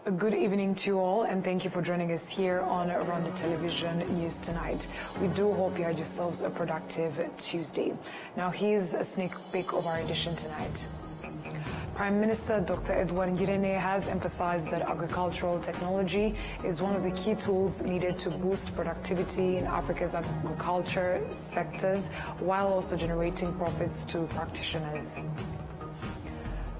A good evening to you all, and thank you for joining us here on Rwanda Television News Tonight. We do hope you had yourselves a productive Tuesday. Now here's a sneak peek of our edition tonight. Prime Minister Dr. Edouard Ngirente has emphasized that agricultural technology is one of the key tools needed to boost productivity in Africa's agriculture sectors, while also generating profits to practitioners.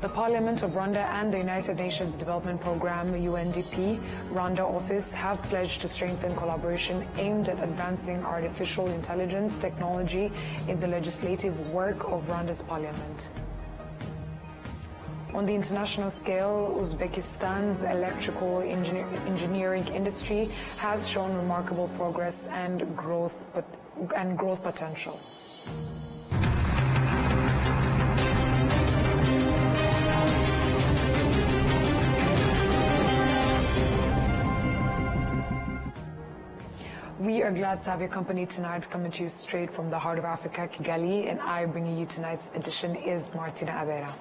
The Parliament of Rwanda and the United Nations Development Programme UNDP Rwanda office have pledged to strengthen collaboration aimed at advancing artificial intelligence technology in the legislative work of Rwanda's parliament. On the international scale, Uzbekistan's electrical engineering industry has shown remarkable progress and growth potential. We are glad to have your company tonight, coming to you straight from the heart of Africa, Kigali, and I bringing you tonight's edition is Martina Abera.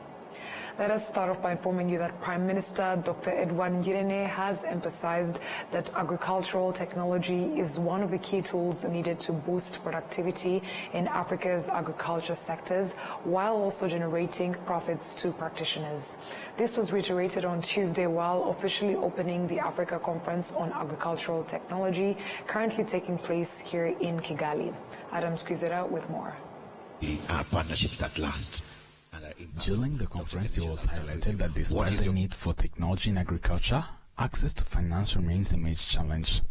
Let us start off by informing you that Prime Minister Dr. Edouard Ngirente has emphasized that agricultural technology is one of the key tools needed to boost productivity in Africa's agriculture sectors, while also generating profits to practitioners. This was reiterated on Tuesday while officially opening the Africa Conference on Agricultural Technology, currently taking place here in Kigali. Adam Squizera with more. Our partnerships at last. During the conference, it was highlighted that despite the need for technology in agriculture, access to finance remains a major challenge.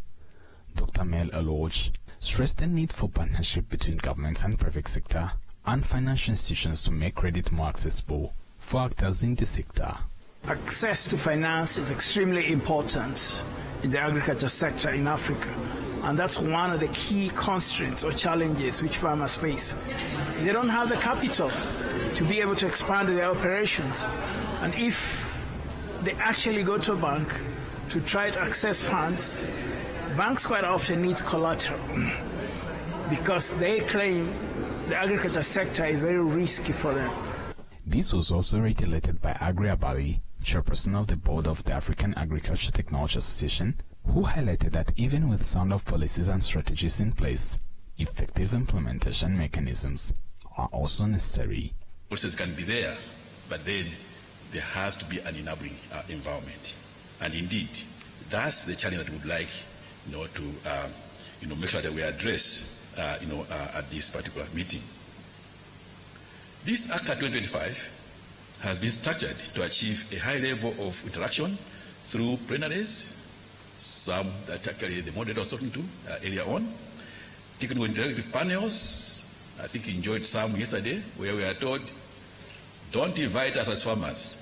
Dr. Mel Aloj stressed the need for partnership between governments and private sector and financial institutions to make credit more accessible for actors in the sector. Access to finance is extremely important in the agriculture sector in Africa, and that's one of the key constraints or challenges which farmers face. They don't have the capital to be able to expand their operations, and if they actually go to a bank to try to access funds, banks quite often need collateral because they claim the agriculture sector is very risky for them. This was also reiterated by Agri Abali, chairperson of the board of the African Agriculture Technology Association, who highlighted that even with sound of policies and strategies in place, effective implementation mechanisms are also necessary. Process can be there, but then there has to be an enabling environment. And indeed, that's the challenge that we would like, to make sure that we address, at this particular meeting. This ACTA 2025 has been structured to achieve a high level of interaction through plenaries, some that actually the moderator was talking to earlier on, technical interactive panels. I think you enjoyed some yesterday, where we are told, don't invite us as farmers.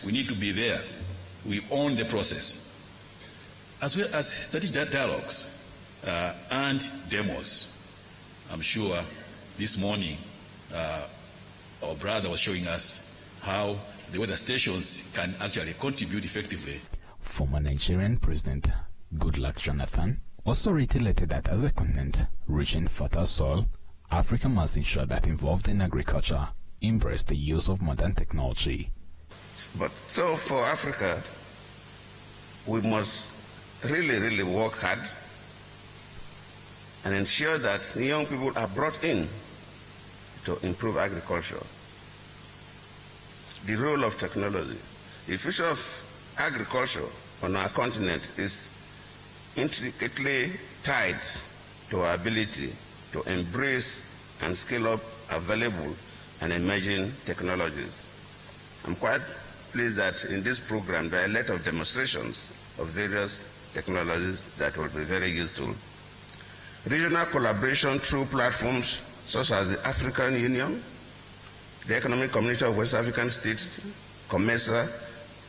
We need to be there. We own the process. As well as strategic dialogues and demos. I'm sure this morning our brother was showing us how the weather stations can actually contribute effectively. Former Nigerian President Goodluck Jonathan also reiterated that as a continent rich in fertile soil, Africa must ensure that involved in agriculture embrace the use of modern technology. But so for Africa, we must really work hard and ensure that young people are brought in to improve agriculture. The role of technology. The future of agriculture on our continent is intricately tied to our ability to embrace and scale up available and emerging technologies. I'm quite pleased that in this program there are a lot of demonstrations of various technologies that will be very useful. Regional collaboration through platforms such as the African Union, the Economic Community of West African States, COMESA,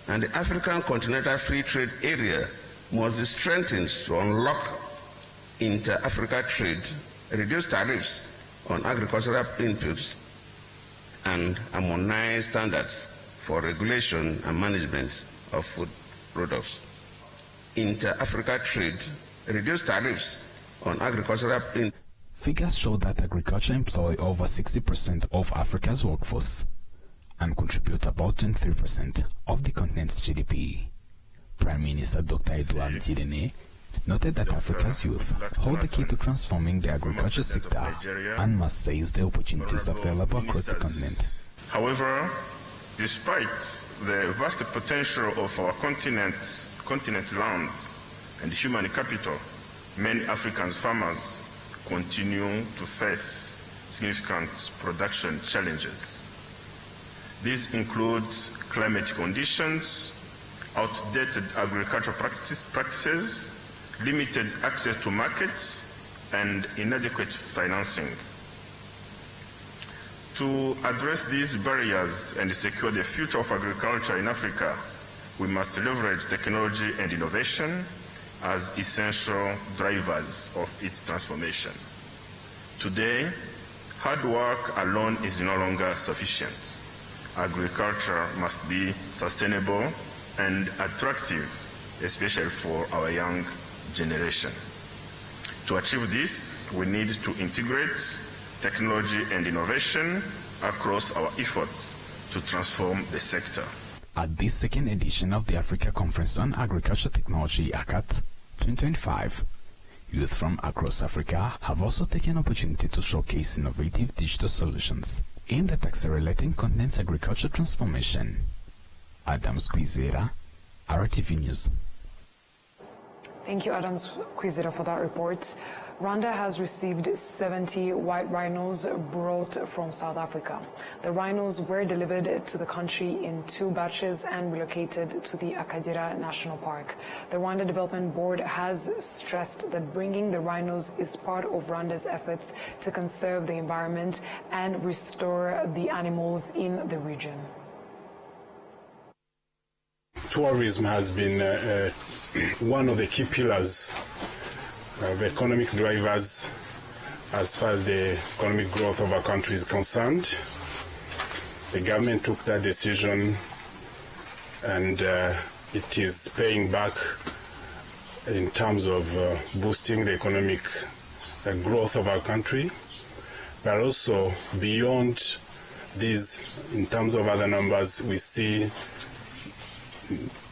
and the African Continental Free Trade Area must be strengthened to unlock inter-Africa trade, reduce tariffs on agricultural inputs, and harmonize standards for regulation and management of food products. Inter-Africa trade, reduce tariffs on agricultural inputs. Figures show that agriculture employs over 60% of Africa's workforce and contribute about 23% of the continent's GDP. Prime Minister Dr. Edouard Tirene noted that Africa's youth hold the key to transforming the agriculture sector and must seize the opportunities available across the continent. However, despite the vast potential of our continent lands and human capital, many African farmers continue to face significant production challenges. These include climate conditions, outdated agricultural practices, limited access to markets, and inadequate financing. To address these barriers and secure the future of agriculture in Africa, we must leverage technology and innovation as essential drivers of its transformation. Today, hard work alone is no longer sufficient. Agriculture must be sustainable and attractive, especially for our young generation. To achieve this, we need to integrate technology and innovation across our efforts to transform the sector. At this second edition of the Africa Conference on Agriculture Technology, ACAT 2025, youth from across Africa have also taken opportunity to showcase innovative digital solutions aimed at accelerating continent's agriculture transformation. Adams Kwizera, RwandaTV News. Thank you, Adams Kwizera, for that report. Rwanda has received 70 white rhinos brought from South Africa. The rhinos were delivered to the country in 2 batches and relocated to the Akagera National Park. The Rwanda Development Board has stressed that bringing the rhinos is part of Rwanda's efforts to conserve the environment and restore the animals in the region. Tourism has been one of the key pillars of economic drivers as far as the economic growth of our country is concerned. The government took that decision, and it is paying back in terms of boosting the economic growth of our country, but also beyond these, in terms of other numbers, we see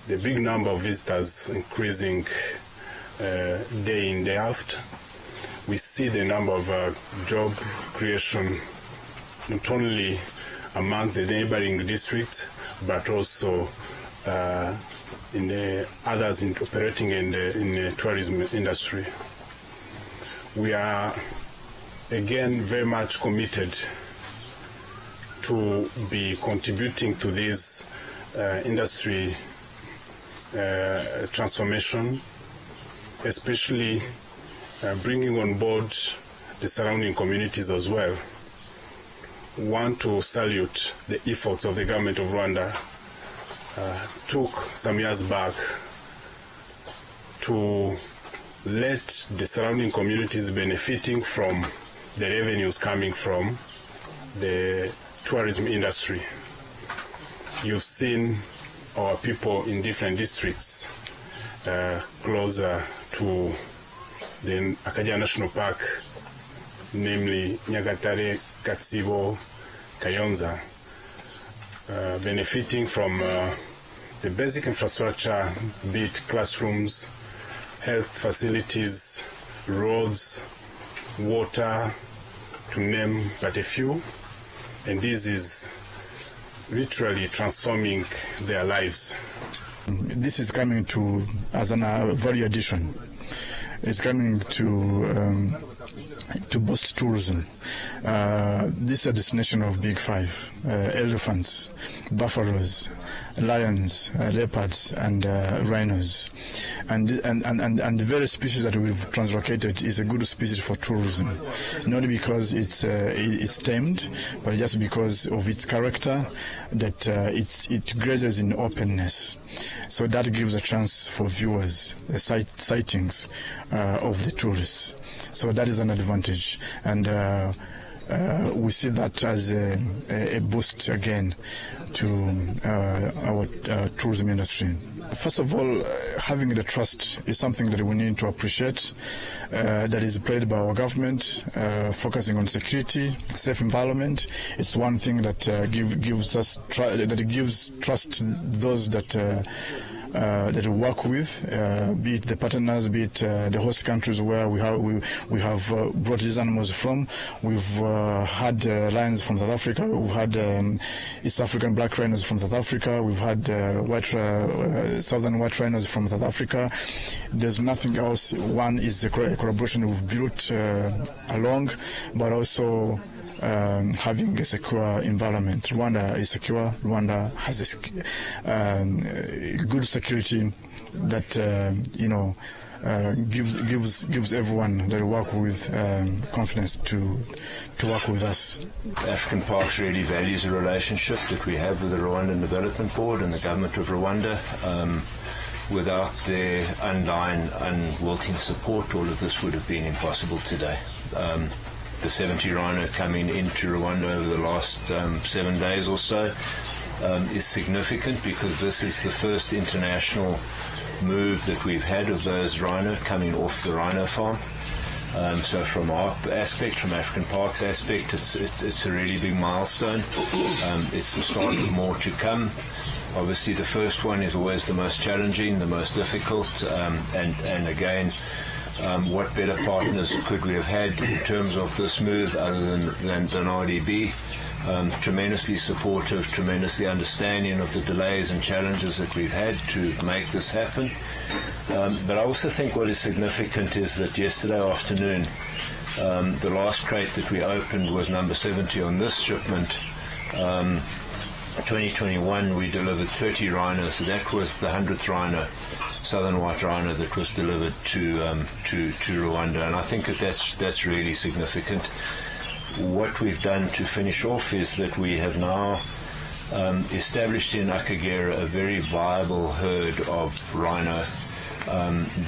the big number of visitors increasing day in, day out. We see the number of job creation not only among the neighboring districts, but also in the others operating in the tourism industry. We are again very much committed to be contributing to this industry transformation, especially bringing on board the surrounding communities as well. We want to salute the efforts of the government of Rwanda. Took some years back to let the surrounding communities benefiting from the revenues coming from the tourism industry. You've seen our people in different districts closer to the Akagera National Park, namely Nyagatare, Katsibo, Kayonza, benefiting from the basic infrastructure, be it classrooms, health facilities, roads, water, to name but a few. And this is literally transforming their lives. This is coming to as a value addition. It's coming to boost tourism. This is a destination of big five: elephants, buffaloes, lions, leopards, and rhinos. And the very species that we've translocated is a good species for tourism, not because it's tamed, but just because of its character, that it grazes in openness. So that gives a chance for viewers, sightings of the tourists. So that is an advantage, and we see that as a boost again to our tourism industry. First of all, having the trust is something that we need to appreciate, that is played by our government, focusing on security, safe environment. It's one thing that gives trust to those that that we work with, be it the partners, be it the host countries where we have brought these animals from. We've had lions from South Africa. We've had East African black rhinos from South Africa. We've had southern white rhinos from South Africa. There's nothing else. One is a collaboration we've built along, but also having a secure environment. Rwanda is secure. Rwanda has a good security that gives everyone that we work with confidence to work with us. African Parks really values the relationship that we have with the Rwandan Development Board and the government of Rwanda. Without their undying, unwilting support, all of this would have been impossible today. The 70 rhino coming into Rwanda over the last 7 days or so is significant because this is the first international move that we've had of those rhino coming off the rhino farm. So from our aspect, from African Parks aspect, it's a really big milestone. It's the start of more to come. Obviously the first one is always the most challenging, the most difficult, and again, what better partners could we have had in terms of this move other than RDB? Tremendously supportive, tremendously understanding of the delays and challenges that we've had to make this happen. But I also think what is significant is that yesterday afternoon, the last crate that we opened was number 70 on this shipment. 2021 we delivered 30 rhinos, so that was the 100th rhino, southern white rhino, that was delivered to Rwanda, and I think that's really significant. What we've done to finish off is that we have now established in Akagera a very viable herd of rhino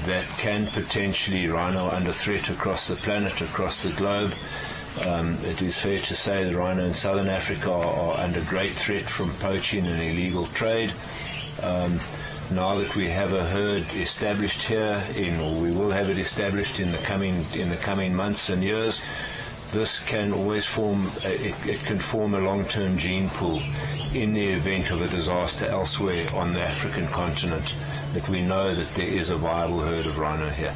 that can potentially rhino under threat across the planet, across the globe. It is fair to say the rhino in southern Africa are under great threat from poaching and illegal trade. Now that we have a herd established here, or we will have it established in the coming months and years, this can always form a long-term gene pool in the event of a disaster elsewhere on the African continent, that we know that there is a viable herd of rhino here.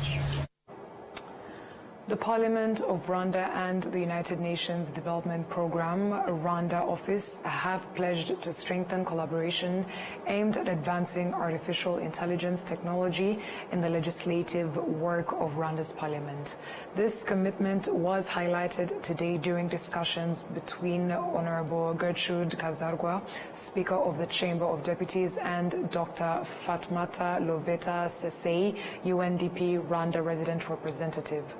The Parliament of Rwanda and the United Nations Development Programme Rwanda Office have pledged to strengthen collaboration aimed at advancing artificial intelligence technology in the legislative work of Rwanda's Parliament. This commitment was highlighted today during discussions between Honorable Gertrude Kazarwa, Speaker of the Chamber of Deputies, and Dr. Fatmata Loveta Sesei, UNDP Rwanda Resident Representative.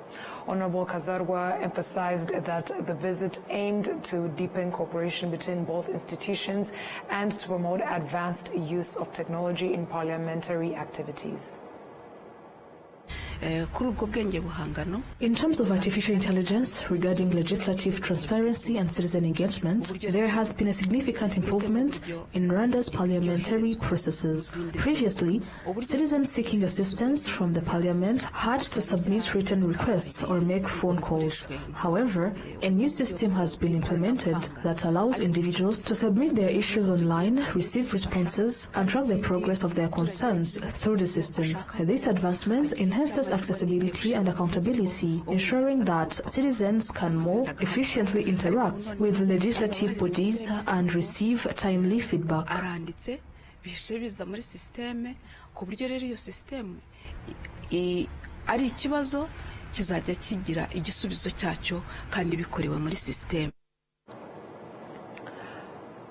Honorable Kazarwa emphasized that the visit aimed to deepen cooperation between both institutions and to promote advanced use of technology in parliamentary activities. In terms of artificial intelligence, regarding legislative transparency and citizen engagement, there has been a significant improvement in Rwanda's parliamentary processes. Previously, citizens seeking assistance from the parliament had to submit written requests or make phone calls. However, a new system has been implemented that allows individuals to submit their issues online, receive responses, and track the progress of their concerns through the system. This advancement enhances accessibility and accountability, ensuring that citizens can more efficiently interact with legislative bodies and receive timely feedback.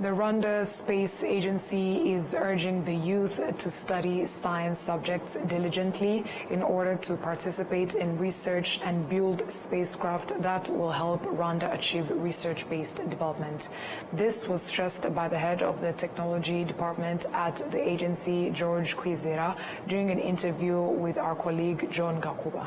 The Rwanda Space Agency is urging the youth to study science subjects diligently in order to participate in research and build spacecraft that will help Rwanda achieve research-based development. This was stressed by the head of the technology department at the agency, George Kwizera, during an interview with our colleague John Gakuba.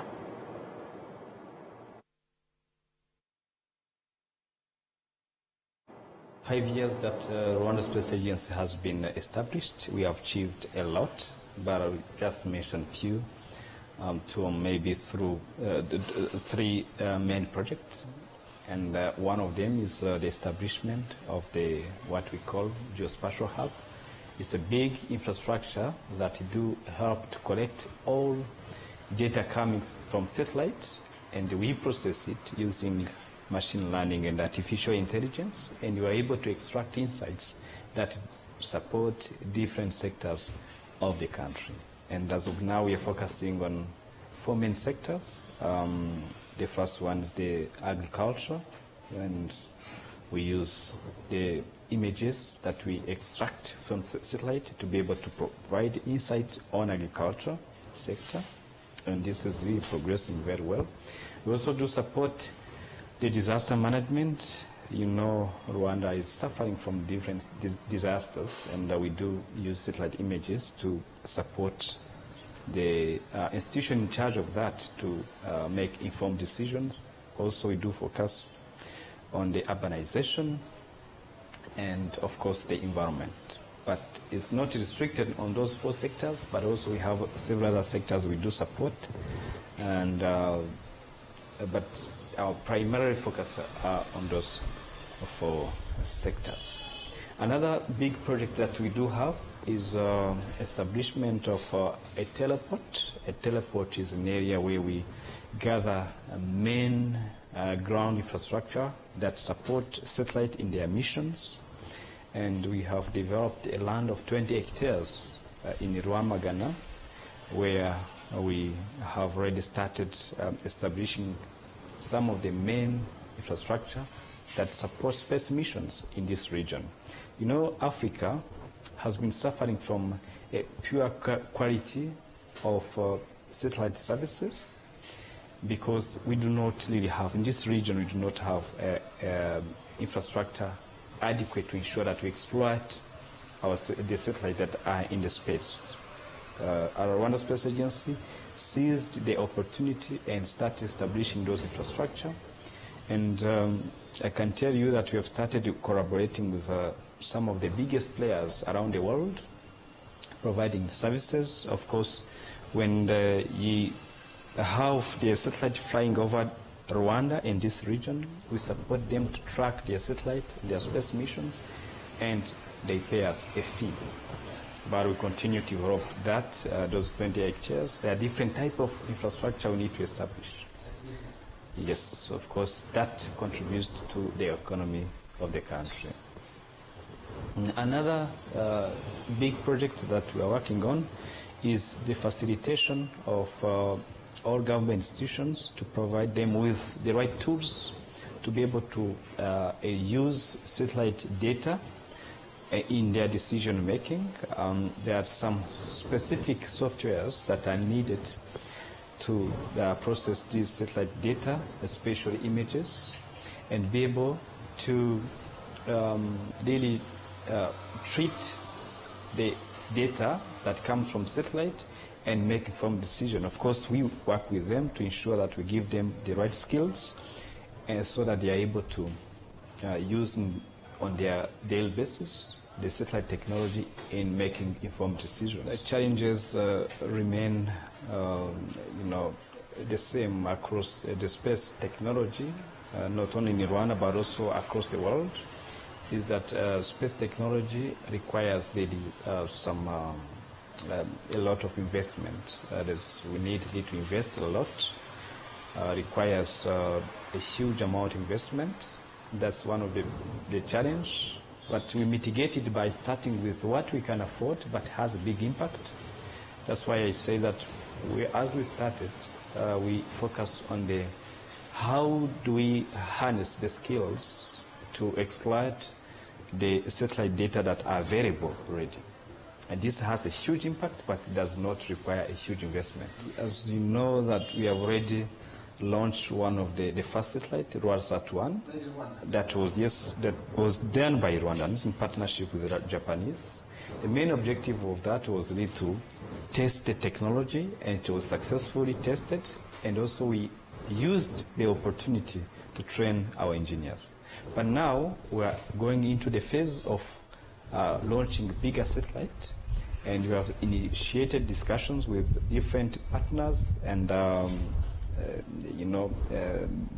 "5 years that Rwanda Space Agency has been established, we have achieved a lot, but I'll just mention a few, to maybe through the three main projects. And one of them is the establishment of what we call Geospatial Hub It's a big infrastructure that do help to collect all data coming from satellite, and we process it using machine learning and artificial intelligence, and we are able to extract insights that support different sectors of the country. And as of now, we are focusing on 4 main sectors. The first one is the agriculture, and we use the images that we extract from satellite to be able to provide insight on agriculture sector, and this is really progressing very well. We also do support the disaster management. You know, Rwanda is suffering from different disasters, and we do use satellite images to support the institution in charge of that to make informed decisions. Also, we do focus on the urbanization and, of course, the environment. But it's not restricted on those 4 sectors, but also we have several other sectors we do support. And but our primary focus are on those 4 sectors. Another big project that we do have is establishment of a teleport. A teleport is an area where we gather main ground infrastructure that support satellite in their missions. And we have developed a land of 20 hectares in Rwanda, Ghana, where we have already started establishing some of the main infrastructure that support space missions in this region. You know, Africa has been suffering from a poor quality of satellite services, because we do not really have, in this region, we do not have infrastructure adequate to ensure that we exploit the satellite that are in the space. Our Rwanda Space Agency seized the opportunity and started establishing those infrastructure. And I can tell you that we have started collaborating with some of the biggest players around the world, providing services. Of course, when you have the satellite flying over Rwanda in this region, we support them to track their satellite, their space missions, and they pay us a fee. But we continue to develop that, those 20 hectares. There are different type of infrastructure we need to establish. Yes, of course, that contributes to the economy of the country. Another big project that we are working on is the facilitation of all government institutions to provide them with the right tools to be able to use satellite data in their decision making. There are some specific softwares that are needed to process these satellite data, especially images, and be able to really treat the data that comes from satellite and make informed decision. Of course, we work with them to ensure that we give them the right skills, and so that they are able to use on their daily basis the satellite technology in making informed decisions. The challenges remain, the same across the space technology, not only in Rwanda but also across the world. Is that space technology requires a lot of investment. We need to invest a lot. Requires a huge amount of investment. That's one of the challenge. But we mitigate it by starting with what we can afford, but has a big impact. That's why I say that as we started, we focused on how do we harness the skills to exploit the satellite data that are available already. And this has a huge impact, but it does not require a huge investment. As you know, that we have already launched one of the first satellite, RwandaSat-1, that was done by Rwandans in partnership with the Japanese. The main objective of that was really to test the technology, and it was successfully tested, and also we used the opportunity to train our engineers. But now we are going into the phase of launching bigger satellite, and we have initiated discussions with different partners, and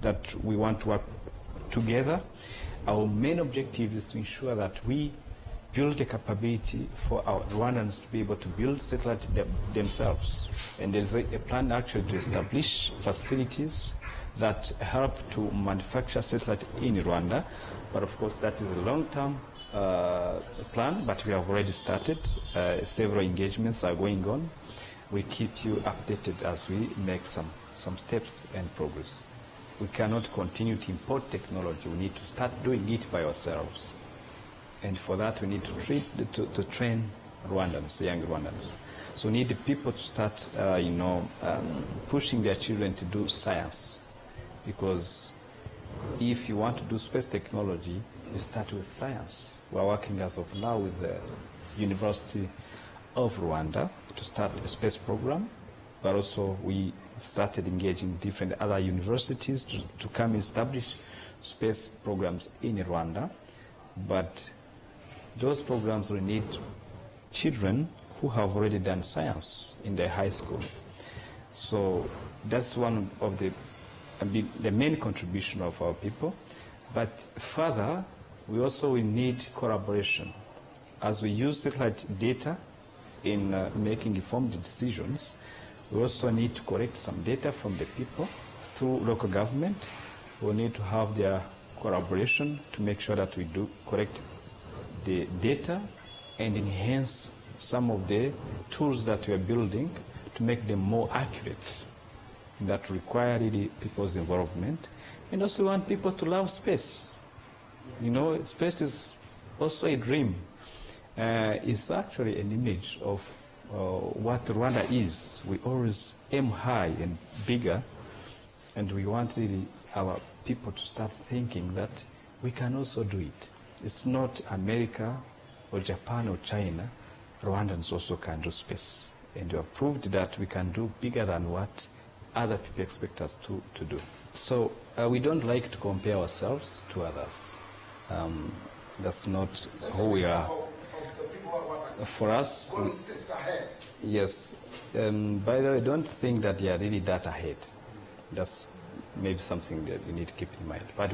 that we want to work together. Our main objective is to ensure that we build a capability for our Rwandans to be able to build satellite themselves. And there's a plan actually to establish facilities that help to manufacture satellite in Rwanda. But of course, that is a long-term plan, but we have already started. Several engagements are going on. We keep you updated as we make some steps and progress. We cannot continue to import technology. We need to start doing it by ourselves. And for that, we need to train Rwandans, young Rwandans. So we need the people to start, pushing their children to do science. Because if you want to do space technology, you start with science. We're working as of now with the University of Rwanda to start a space program, but also we started engaging different other universities to come and establish space programs in Rwanda. But those programs will need children who have already done science in their high school. So that's one of the main contribution of our people. But further, we also will need collaboration. As we use satellite data in making informed decisions, we also need to collect some data from the people through local government. We need to have their collaboration to make sure that we do collect the data and enhance some of the tools that we are building to make them more accurate. That require really people's involvement. And also we want people to love space. You know, space is also a dream. It's actually an image of what Rwanda is. We always aim high and bigger, and we want really our people to start thinking that we can also do it. It's not America or Japan or China. Rwandans also can do space. And we have proved that we can do bigger than what other people expect us to do. So we don't like to compare ourselves to others. That's not who we are. For us, yes. By the way, don't think that they are really that ahead. That's maybe something that we need to keep in mind. But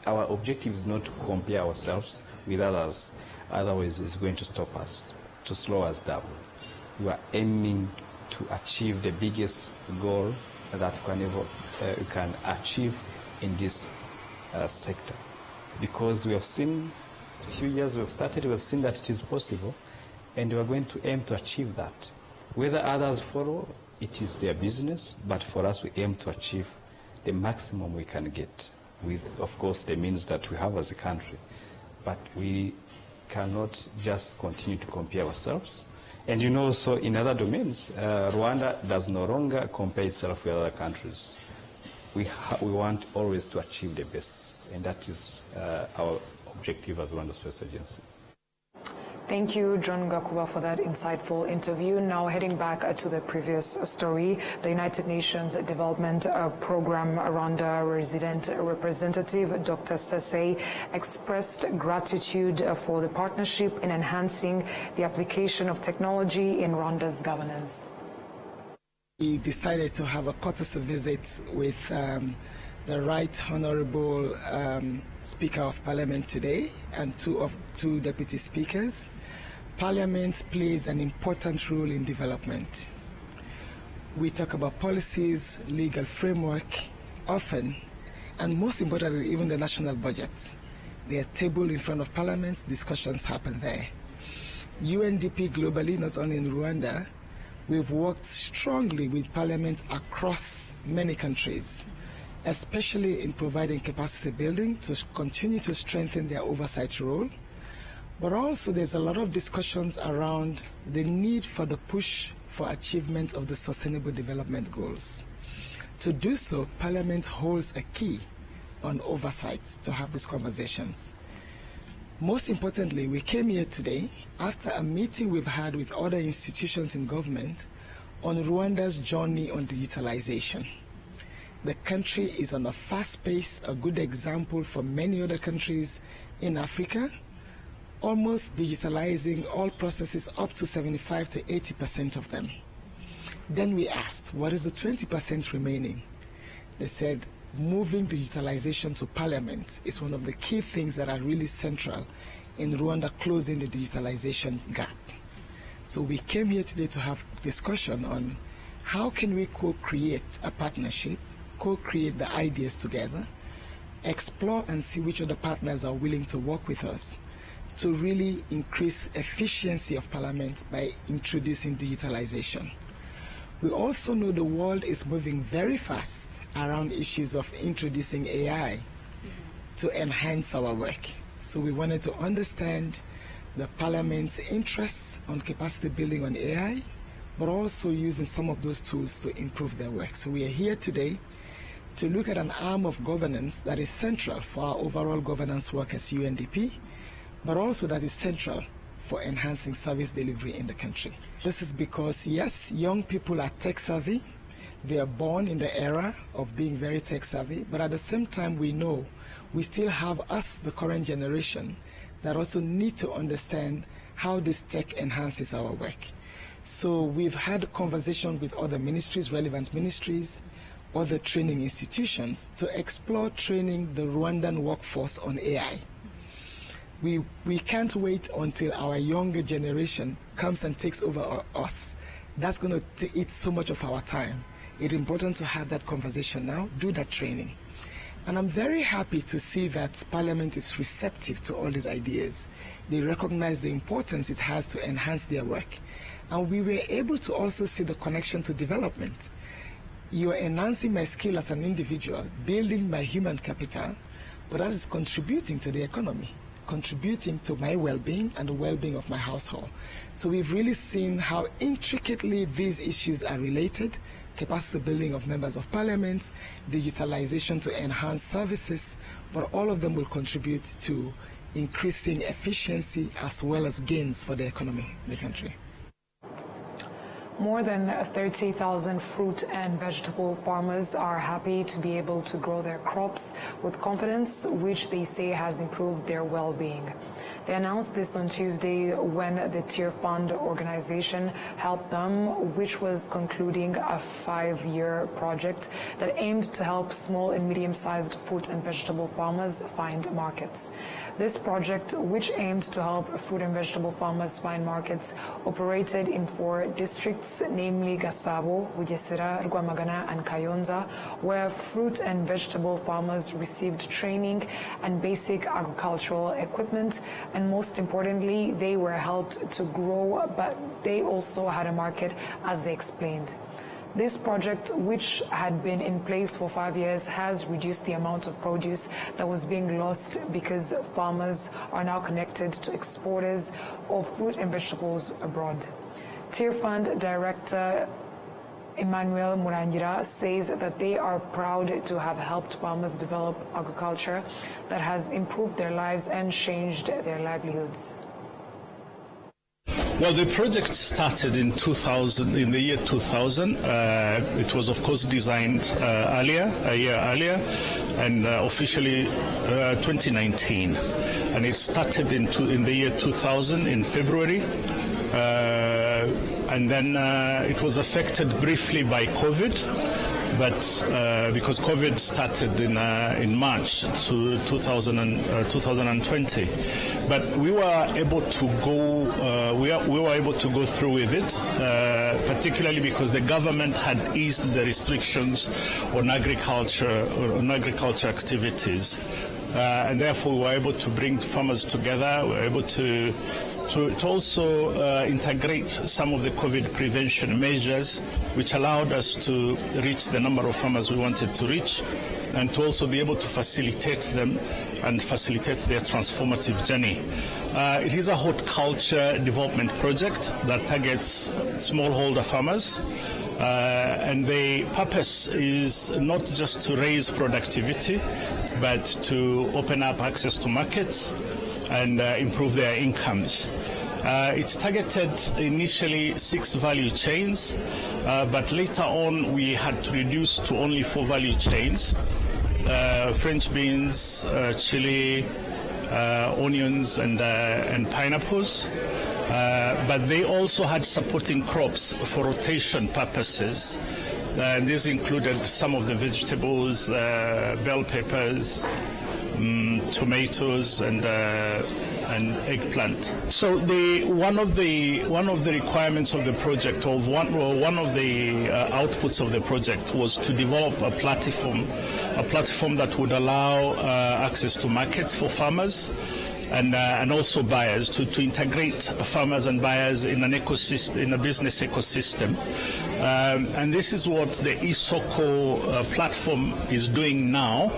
our objective is not to compare ourselves with others. Otherwise, it's going to stop us, to slow us down. We are aiming to achieve the biggest goal that we can achieve in this sector. Because we have seen, a few years we have seen that it is possible, and we are going to aim to achieve that. Whether others follow, it is their business, but for us we aim to achieve the maximum we can get with, of course, the means that we have as a country. But we cannot just continue to compare ourselves. And you know, so in other domains, Rwanda does no longer compare itself with other countries. We want always to achieve the best, and that is our objective as Rwanda Space Agency. Thank you, John Gakuba, for that insightful interview. Now heading back to the previous story, the United Nations Development Program Rwanda resident representative Dr. Sese expressed gratitude for the partnership in enhancing the application of technology in Rwanda's governance. We decided to have a courtesy visit with the Right Honorable Speaker of Parliament today and two Deputy Speakers. Parliament plays an important role in development. We talk about policies, legal framework, often, and most importantly, even the national budget. They are tabled in front of Parliament, discussions happen there. UNDP globally, not only in Rwanda, we've worked strongly with Parliament across many countries, especially in providing capacity building to continue to strengthen their oversight role. But also there's a lot of discussions around the need for the push for achievement of the Sustainable Development Goals. To do so, Parliament holds a key on oversight to have these conversations. Most importantly, we came here today after a meeting we've had with other institutions in government on Rwanda's journey on digitalization. The country is on a fast pace, a good example for many other countries in Africa, almost digitalizing all processes up to 75 to 80% of them. Then we asked, what is the 20% remaining? They said, moving digitalization to Parliament is one of the key things that are really central in Rwanda closing the digitalization gap. So we came here today to have discussion on how can we co-create a partnership, co-create the ideas together, explore and see which other partners are willing to work with us to really increase efficiency of Parliament by introducing digitalization. We also know the world is moving very fast around issues of introducing AI to enhance our work. So we wanted to understand the Parliament's interest on capacity building on AI, but also using some of those tools to improve their work. So we are here today to look at an arm of governance that is central for our overall governance work as UNDP, but also that is central for enhancing service delivery in the country. This is because, yes, young people are tech savvy. They are born in the era of being very tech savvy, but at the same time we know we still have us, the current generation, that also need to understand how this tech enhances our work. So we've had conversations with other ministries, relevant ministries, other training institutions to explore training the Rwandan workforce on AI. We can't wait until our younger generation comes and takes over us. That's going to eat so much of our time. It's important to have that conversation now, do that training. And I'm very happy to see that Parliament is receptive to all these ideas. They recognize the importance it has to enhance their work. And we were able to also see the connection to development. You are enhancing my skill as an individual, building my human capital, but that is contributing to the economy, contributing to my well-being and the well-being of my household. So we've really seen how intricately these issues are related: capacity building of members of parliament, digitalization to enhance services, but all of them will contribute to increasing efficiency as well as gains for the economy in the country. More than 30,000 fruit and vegetable farmers are happy to be able to grow their crops with confidence, which they say has improved their well-being. They announced this on Tuesday when the Tier Fund organization helped them, which was concluding a 5-year project that aimed to help small and medium-sized fruit and vegetable farmers find markets. This project, which aimed to help fruit and vegetable farmers find markets, operated in 4 districts, namely Gasabo, Bugesera, Rwamagana, and Kayonza, where fruit and vegetable farmers received training and basic agricultural equipment, and most importantly, they were helped to grow, but they also had a market, as they explained. This project, which had been in place for 5 years, has reduced the amount of produce that was being lost because farmers are now connected to exporters of fruit and vegetables abroad. Tier Fund Director Emmanuel Murangira says that they are proud to have helped farmers develop agriculture that has improved their lives and changed their livelihoods. Well, the project started in 2000, in the year 2000. It was, of course, designed a year earlier, and officially 2019. And it started in the year 2000 in February. And then it was affected briefly by COVID. But because COVID started in March 2020, but we were able to go. We were able to go through with it, particularly because the government had eased the restrictions on agriculture activities, and therefore we were able to bring farmers together. We were able to also integrate some of the COVID prevention measures, which allowed us to reach the number of farmers we wanted to reach, and to also be able to facilitate them and facilitate their transformative journey. It is a horticulture development project that targets smallholder farmers, and the purpose is not just to raise productivity, but to open up access to markets and improve their incomes. It targeted initially 6 value chains, but later on we had to reduce to only 4 value chains: French beans, chili, onions, and pineapples. But they also had supporting crops for rotation purposes. And this included some of the vegetables, bell peppers, tomatoes, and and eggplant. So one of the requirements of the project, or one of the outputs of the project, was to develop a platform that would allow access to markets for farmers and also buyers, to integrate farmers and buyers in an ecosystem, in a business ecosystem. And this is what the eSoko platform is doing now.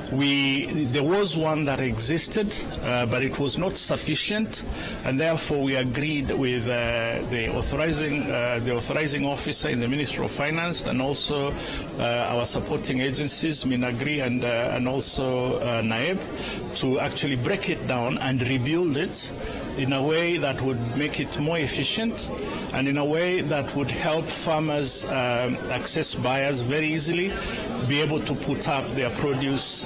There was one that existed, but it was not sufficient, and therefore we agreed with the authorizing officer in the Ministry of Finance, and also our supporting agencies, Minagri and also NAEB, to actually break it down and rebuild it in a way that would make it more efficient, and in a way that would help farmers access buyers very easily, be able to put up their produce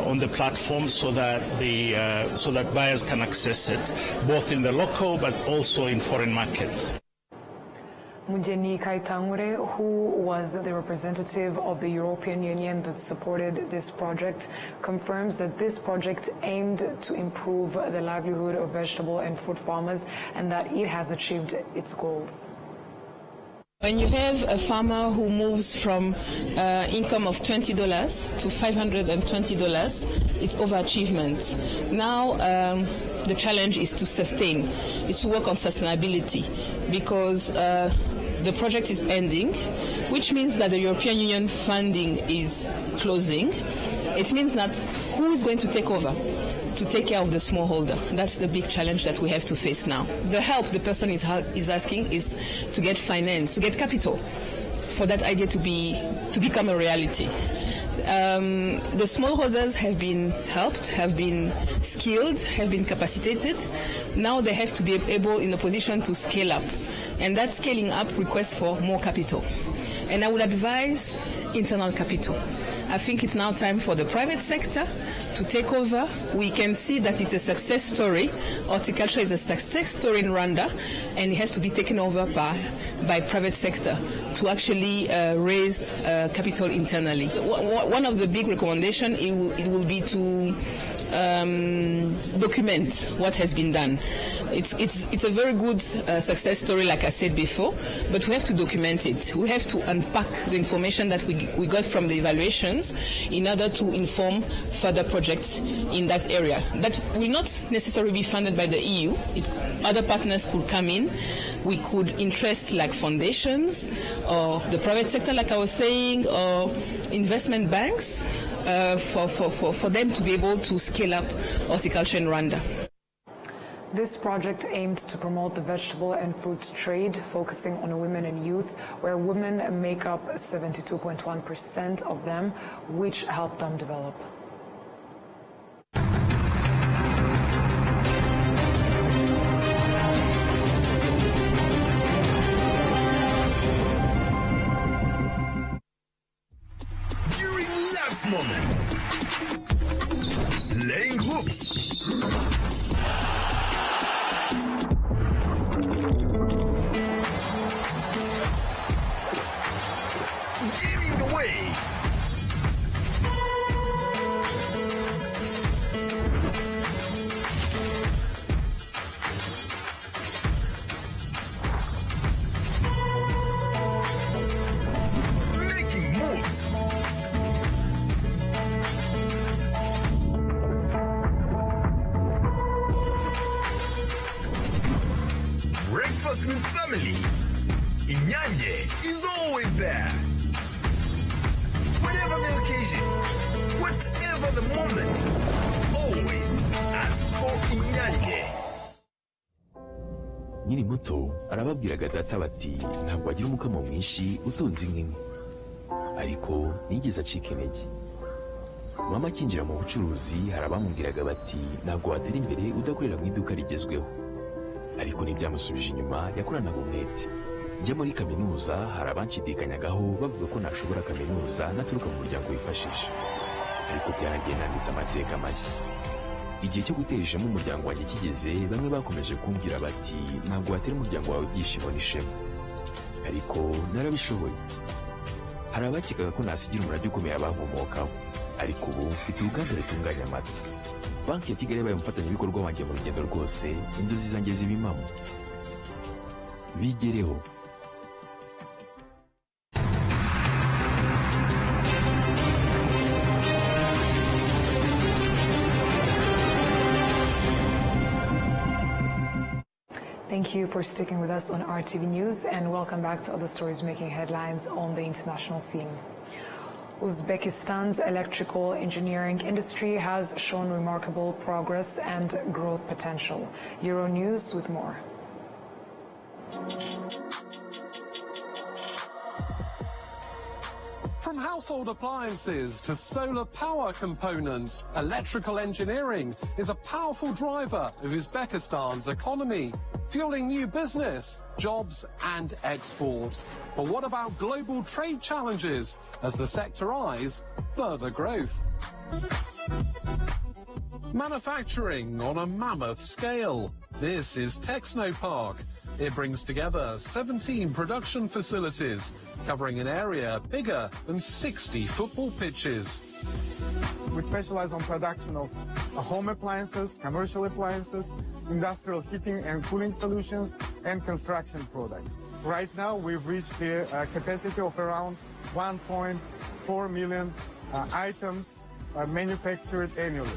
on the platform so that buyers can access it, both in the local but also in foreign markets. Mujeni Kaitangure, who was the representative of the European Union that supported this project, confirms that this project aimed to improve the livelihood of vegetable and fruit farmers and that it has achieved its goals. When you have a farmer who moves from income of $20 to $520, it's overachievement. Now the challenge is to sustain, it's to work on sustainability, because the project is ending, which means that the European Union funding is closing. It means that who is going to take over to take care of the smallholder? That's the big challenge that we have to face now. The help the person is asking is to get finance, to get capital for that idea to become a reality. The smallholders have been helped, have been skilled, have been capacitated. Now they have to be able in a position to scale up. And that scaling up requests for more capital. And I would advise internal capital. I think it's now time for the private sector to take over. We can see that it's a success story. Horticulture is a success story in Rwanda, and it has to be taken over by private sector to actually raise capital internally. One of the big recommendations it will be to document what has been done. It's a very good success story, like I said before, but we have to document it. We have to unpack the information that we got from the evaluations in order to inform further projects in that area. That will not necessarily be funded by the EU. Other partners could come in. We could interest like foundations or the private sector, like I was saying, or investment banks for them to be able to scale up horticulture in Rwanda. This project aimed to promote the vegetable and fruit trade, focusing on women and youth, where women make up 72.1% of them, which helped them develop. During life's moments, laying hoops, giving away, making moves, breakfast with family. Inyanje is always there. Whatever the occasion, whatever the moment, always ask for Inyanje. Nyiri muto arababwiraga data bati ntabwo agira umukamo mwinshi utunze inka imwe, ariko nigeze acika intege. Mama akinjira mu bucuruzi hari abamubwiraga bati ntabwo watera imbere udakorera mu iduka rigezweho, ariko ntibyamusubije inyuma, yakoranaga umwete. Njya muri kaminuza hari abanshidikanyagaho bavuga ko nashobora kaminuza naturuka mu muryango wifashisha, ariko byaragiye nanditse amateka mashya. Igihe cyo gutera ishema umuryango wanjye kigeze, bamwe bakomeje kumbwira bati ntabwo watera umuryango wawe ibyishimo n'ishema, ariko narabishoboye. Hari abakekaga ko nasigira umurage ukomeye abankomokaho, ariko ubu mfite uruganda rutunganya amata. banki ya kigali yabaye umufatanyabikorwa wanjye mu rugendo rwose inzozi zanjye ziba impamo bigereho. Thank you for sticking with us on RTV News, and welcome back to other stories making headlines on the international scene. Uzbekistan's electrical engineering industry has shown remarkable progress and growth potential. Euronews with more. From household appliances to solar power components, electrical engineering is a powerful driver of Uzbekistan's economy, fueling new business, jobs and exports. But what about global trade challenges as the sector eyes further growth? Manufacturing on a mammoth scale. This is Technopark. It brings together 17 production facilities, covering an area bigger than 60 football pitches. We specialize on production of home appliances, commercial appliances, industrial heating and cooling solutions, and construction products. Right now, we've reached the capacity of around 1.4 million items manufactured annually.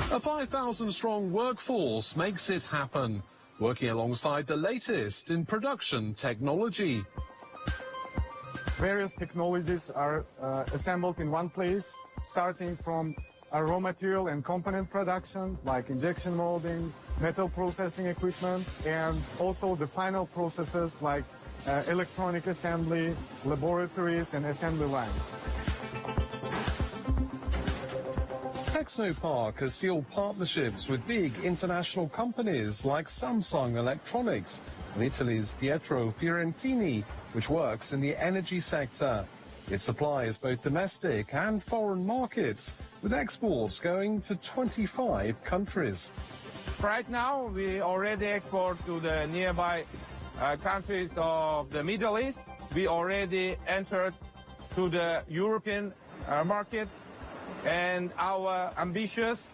A 5,000-strong workforce makes it happen, working alongside the latest in production technology. Various technologies are assembled in one place, starting from raw material and component production, like injection molding, metal processing equipment, and also the final processes like electronic assembly, laboratories, and assembly lines. Technopark has sealed partnerships with big international companies like Samsung Electronics and Italy's Pietro Fiorentini, which works in the energy sector. It supplies both domestic and foreign markets, with exports going to 25 countries. Right now, we already export to the nearby countries of the Middle East. We already entered to the European market, and our ambitious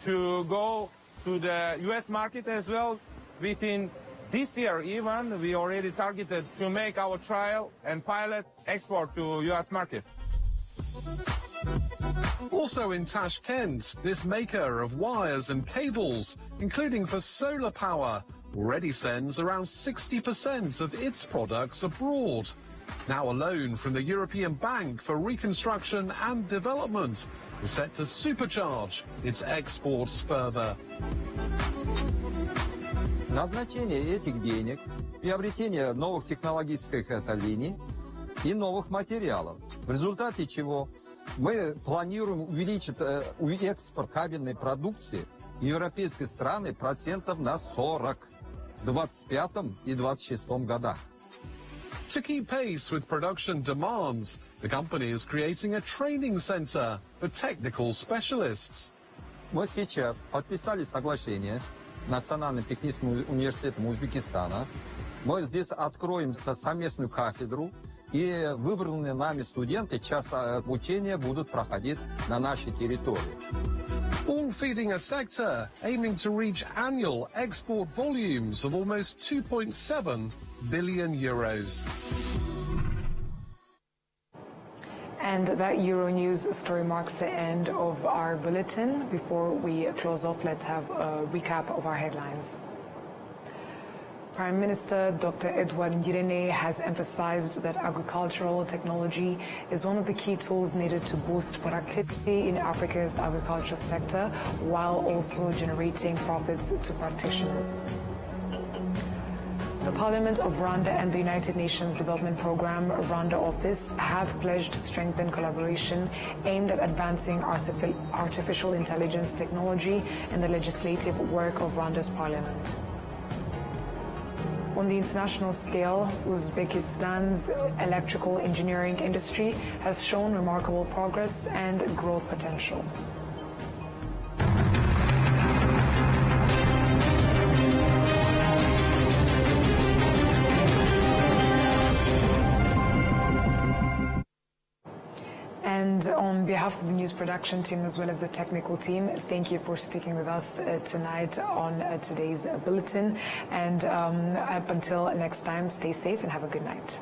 to go to the US market as well. Within this year even, we already targeted to make our trial and pilot export to US market. Also in Tashkent, this maker of wires and cables, including for solar power, already sends around 60% of its products abroad. Now a loan from the European Bank for Reconstruction and Development is set to supercharge its exports further. Назначение этих денег, приобретение новых технологических линий и новых материалов, в результате чего мы планируем увеличить экспорт кабельной продукции в европейские страны процентов на 40 в 2025 и 2026 годах. To keep pace with production demands, the company is creating a training center for technical specialists. Мы сейчас подписали соглашение с Национальным техническим университетом Узбекистана. Мы здесь откроем совместную кафедру, и выбранные нами студенты час обучения будут проходить на нашей территории. All feeding a sector aiming to reach annual export volumes of almost 2.7 billion euros. And that Euronews story marks the end of our bulletin. Before we close off, let's have a recap of our headlines. Prime Minister Dr. Edward Ngirente has emphasized that agricultural technology is one of the key tools needed to boost productivity in Africa's agriculture sector, while also generating profits to practitioners. The Parliament of Rwanda and the United Nations Development Programme Rwanda Office have pledged to strengthen collaboration aimed at advancing artificial intelligence technology in the legislative work of Rwanda's parliament. On the international scale, Uzbekistan's electrical engineering industry has shown remarkable progress and growth potential. And And on behalf of the news production team as well as the technical team, thank you for sticking with us tonight on today's bulletin. And up until next time, stay safe and have a good night.